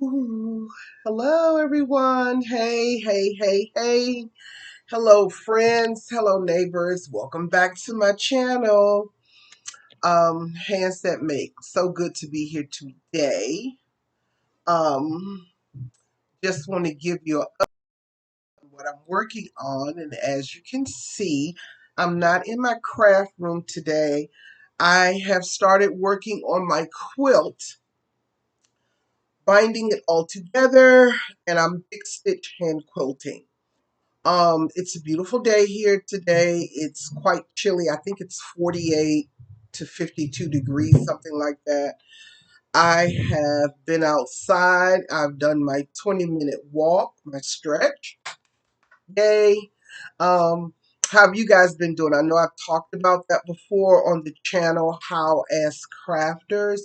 Ooh, hello everyone. Hey, hey, hey, hey. Hello friends. Hello neighbors. Welcome back to my channel. Hands that make. So good to be here today. Um, just want to give you what I'm working on, and as you can see, I'm not in my craft room today. I have started working on my quilt, binding it all together, and I'm big stitch hand quilting. It's a beautiful day here today. It's quite chilly. I think it's 48 to 52 degrees, something like that. I have been outside. I've done my 20-minute walk, my stretch. Yay. How have you guys been doing? I know I've talked about that before on the channel, how as crafters,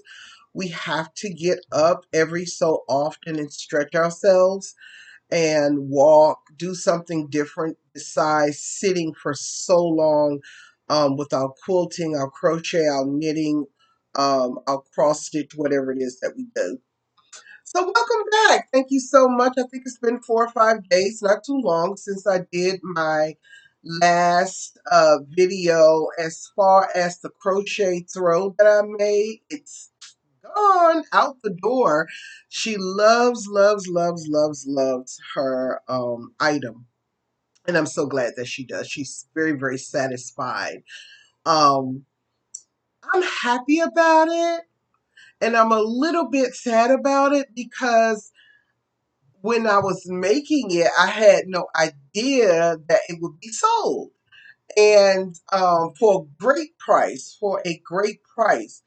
we have to get up every so often and stretch ourselves and walk, do something different besides sitting for so long with our quilting, our crochet, our knitting, our cross stitch, whatever it is that we do. So welcome back. Thank you so much. I think it's been 4 or 5 days, not too long since I did my last video as far as the crochet throw that I made. It's gone out the door. She loves, loves, loves, loves, loves her item. And I'm so glad that she does. She's very, very satisfied. Um, I'm happy about it. And I'm a little bit sad about it because when I was making it, I had no idea that it would be sold. And for a great price, for a great price.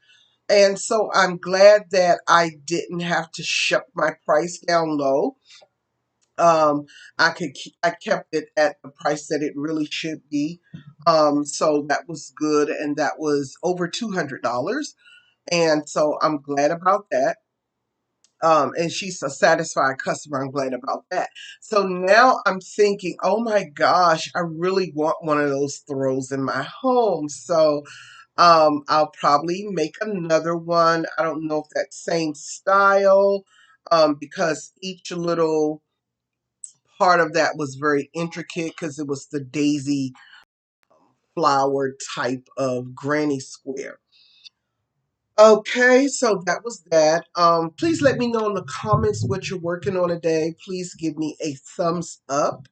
And so I'm glad that I didn't have to shut my price down low. I kept it at the price that it really should be. So that was good, and that was over $200. And so I'm glad about that. And she's a satisfied customer. I'm glad about that. So now I'm thinking, oh my gosh, I really want one of those throws in my home. So I'll probably make another one. I don't know if that same style, because each little part of that was very intricate because it was the daisy flower type of granny square. Okay, so that was that. Please let me know in the comments what you're working on today. Please give me a thumbs up.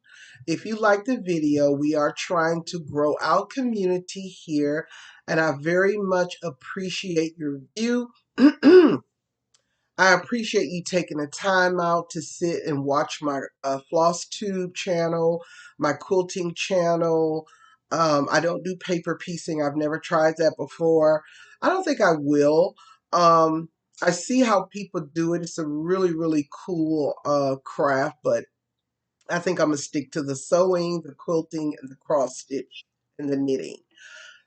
If you like the video, we are trying to grow our community here, and I very much appreciate your view. I appreciate you taking the time out to sit and watch my Flosstube channel, my quilting channel. I don't do paper piecing. I've never tried that before. I don't think I will. Um, I see how people do it. It's a really, really cool craft, but I think I'm going to stick to the sewing, the quilting, and the cross stitch and the knitting.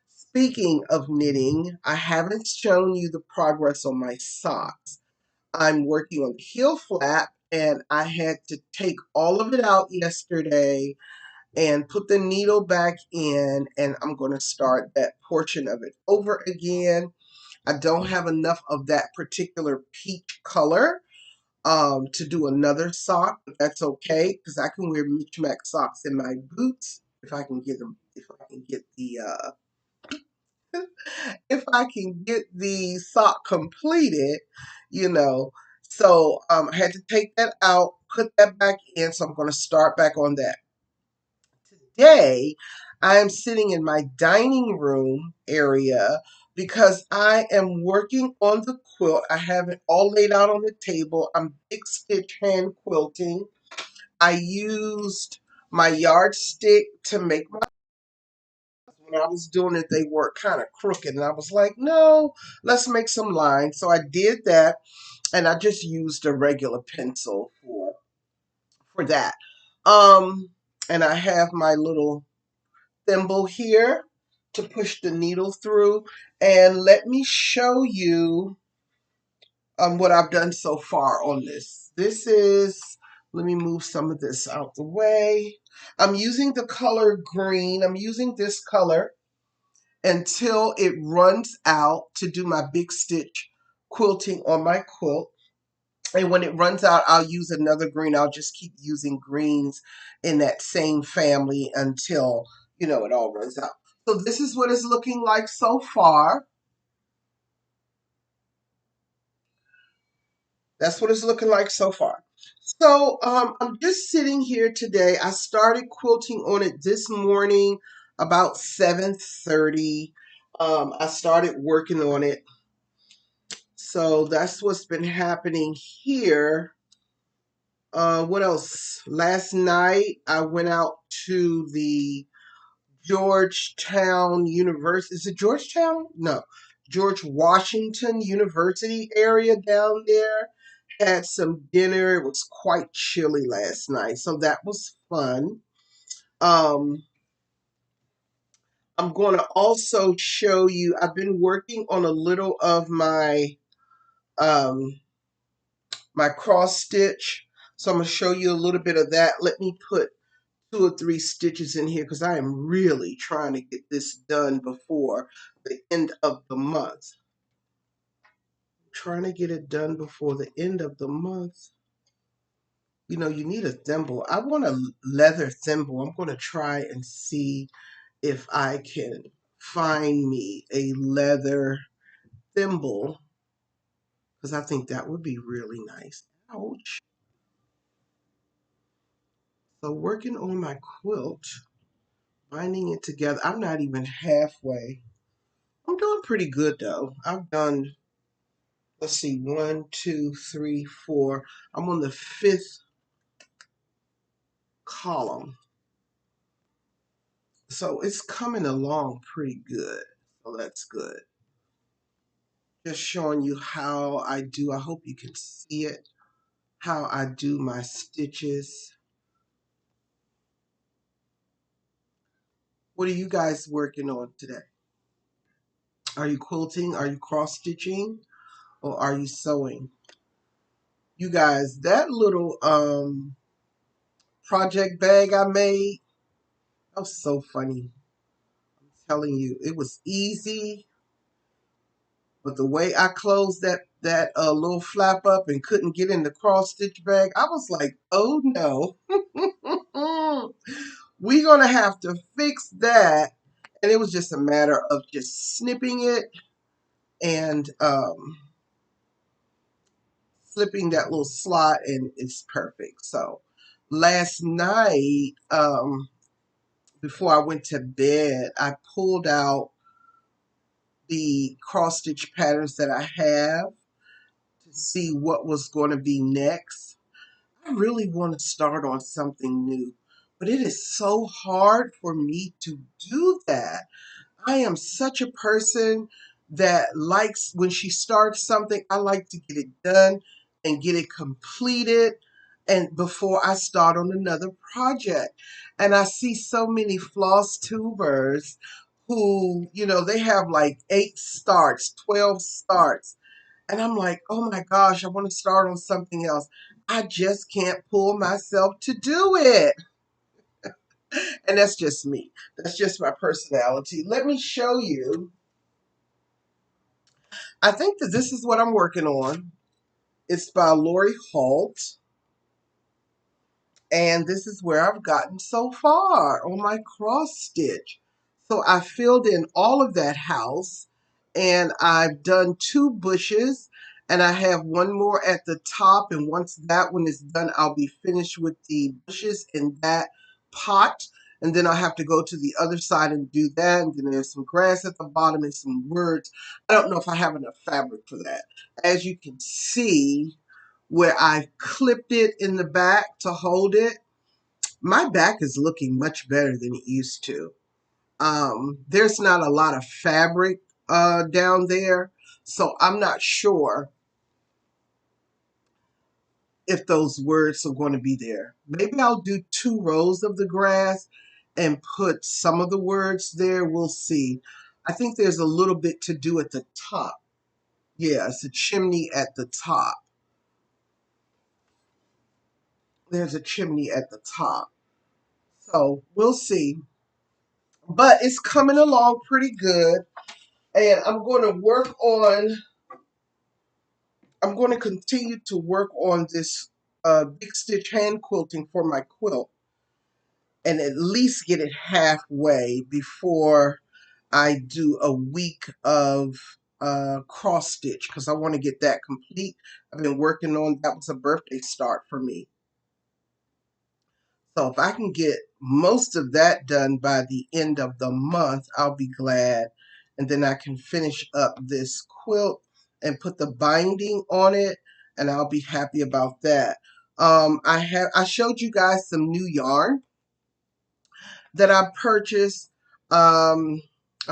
Speaking of knitting, I haven't shown you the progress on my socks. I'm working on the heel flap, and I had to take all of it out yesterday and put the needle back in, and I'm going to start that portion of it over again. I don't have enough of that particular peach color to do another sock, but that's okay because I can wear mismatch socks in my boots if I can get them. If I can get the if I can get the sock completed, you know. So I had to take that out, put that back in. So I'm going to start back on that. Today, I am sitting in my dining room area because I am working on the quilt. I have it all laid out on the table. I'm big stitch hand quilting. I used my yardstick to make my. When I was doing it, they were kind of crooked, and I was like, no, let's make some lines. So I did that, and I just used a regular pencil for that. Um, and I have my little thimble here to push the needle through. And let me show you what I've done so far on this. This is, let me move some of this out the way. I'm using the color green. I'm using this color until it runs out to do my big stitch quilting on my quilt. And when it runs out, I'll use another green. I'll just keep using greens in that same family until, you know, it all runs out. So this is what it's looking like so far. That's what it's looking like so far. So I'm just sitting here today. I started quilting on it this morning about 7:30. I started working on it. So that's what's been happening here. What else? Last night I went out to the Georgetown University. Is it Georgetown? No. George Washington University area down there. Had some dinner. It was quite chilly last night, so that was fun. Um, I'm going to also show you, I've been working on a little of um, my cross stitch. So I'm going to show you a little bit of that. Let me put 2 or 3 stitches in here because I am really trying to get this done before the end of the month. Trying to get it done before the end of the month. You know, you need a thimble. I want a leather thimble. I'm going to try and see if I can find me a leather thimble because I think that would be really nice. Ouch. So working on my quilt, binding it together. I'm not even halfway. I'm doing pretty good though. I've done, let's see, 1, 2, 3, 4. I'm on the 5th column. So it's coming along pretty good. So that's good. Just showing you how I do. I hope you can see it. How I do my stitches. What are you guys working on today? Are you quilting? Are you cross stitching? Or are you sewing? You guys, that little project bag I made, that was so funny. I'm telling you, it was easy, but the way I closed that little flap up and couldn't get in the cross stitch bag, I was like, oh no. We're gonna have to fix that. And it was just a matter of just snipping it and slipping that little slot, and it's perfect. So last night, before I went to bed, I pulled out the cross stitch patterns that I have to see what was going to be next. I really want to start on something new, but it is so hard for me to do that. I am such a person that likes, when she starts something, I like to get it done and get it completed and before I start on another project. And I see so many floss tubers who, you know, they have like 8 starts, 12 starts. And I'm like, oh my gosh, I want to start on something else. I just can't pull myself to do it. And that's just me. That's just my personality. Let me show you. I think that this is what I'm working on. It's by Lori Holt. And this is where I've gotten so far on my cross stitch. So I filled in all of that house and I've done 2 bushes and I have one more at the top. And once that one is done, I'll be finished with the bushes in that pot. And then I'll have to go to the other side and do that. And then there's some grass at the bottom and some words. I don't know if I have enough fabric for that. As you can see, where I clipped it in the back to hold it, my back is looking much better than it used to. There's not a lot of fabric down there, so I'm not sure if those words are going to be there. Maybe I'll do 2 rows of the grass and put some of the words there. We'll see. I think there's a little bit to do at the top. Yeah, it's a chimney at the top. There's a chimney at the top. So we'll see. But it's coming along pretty good. And I'm going to work on I'm going to continue to work on this big stitch hand quilting for my quilt and at least get it halfway before I do a week of cross stitch because I want to get that complete. I've been working on that. Was a birthday start for me. So if I can get most of that done by the end of the month, I'll be glad. And then I can finish up this quilt and put the binding on it, and I'll be happy about that. I showed you guys some new yarn that I purchased. I'm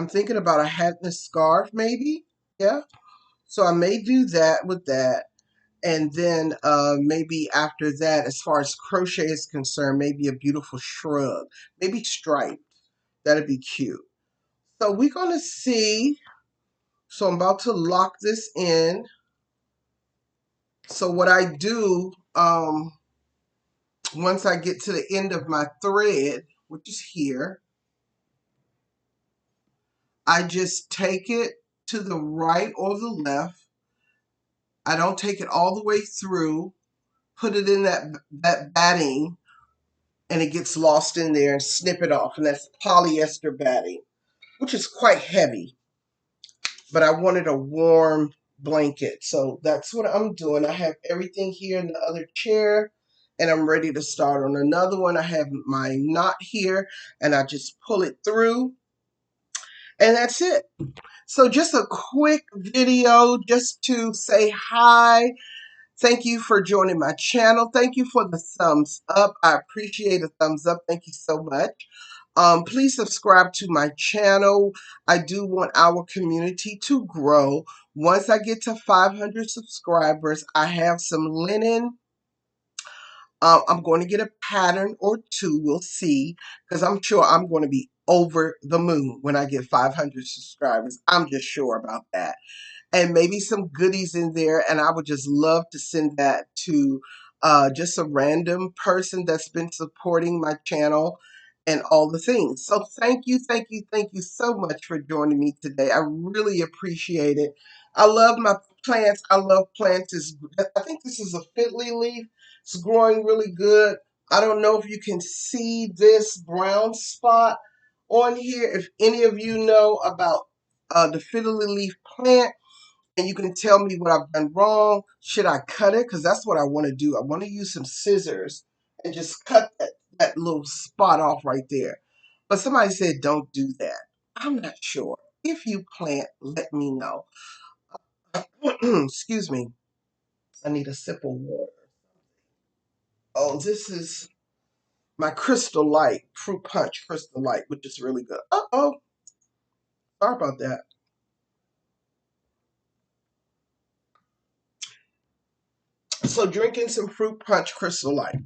thinking about a hat and a scarf, maybe. Yeah. So I may do that with that. And then maybe after that, as far as crochet is concerned, maybe a beautiful shrug, maybe striped. That'd be cute. So we're going to see. So I'm about to lock this in. So what I do, once I get to the end of my thread, which is here, I just take it to the right or the left. I don't take it all the way through, put it in that batting, and it gets lost in there, and snip it off. And that's polyester batting, which is quite heavy, but I wanted a warm blanket. So that's what I'm doing. I have everything here in the other chair, and I'm ready to start on another one. I have my knot here, and I just pull it through, and that's it. So just a quick video just to say hi. Thank you for joining my channel. Thank you for the thumbs up. I appreciate a thumbs up. Thank you so much. Please subscribe to my channel. I do want our community to grow. Once I get to 500 subscribers, I have some linen. I'm going to get a pattern or two. We'll see, because I'm sure I'm going to be over the moon when I get 500 subscribers. I'm just sure about that, and maybe some goodies in there. And I would just love to send that to just a random person that's been supporting my channel and all the things. So thank you, thank you, thank you so much for joining me today. I really appreciate it. I love my plants. I love plants. I think this is a fiddly leaf. It's growing really good. I don't know if you can see this brown spot on here. If any of you know about the fiddly leaf plant, and you can tell me what I've done wrong. Should I cut it? Because that's what I want to do. I want to use some scissors and just cut that little spot off right there. But somebody said don't do that. I'm not sure. If you plant, let me know. Excuse me. I need a sip of water. Oh, this is my Crystal Light, Fruit Punch Crystal Light, which is really good. Uh-oh. Sorry about that. So drinking some Fruit Punch Crystal Light.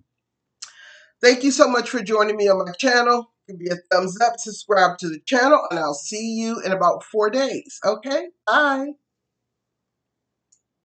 Thank you so much for joining me on my channel. Give me a thumbs up, subscribe to the channel, and I'll see you in about 4 days. Okay? Bye.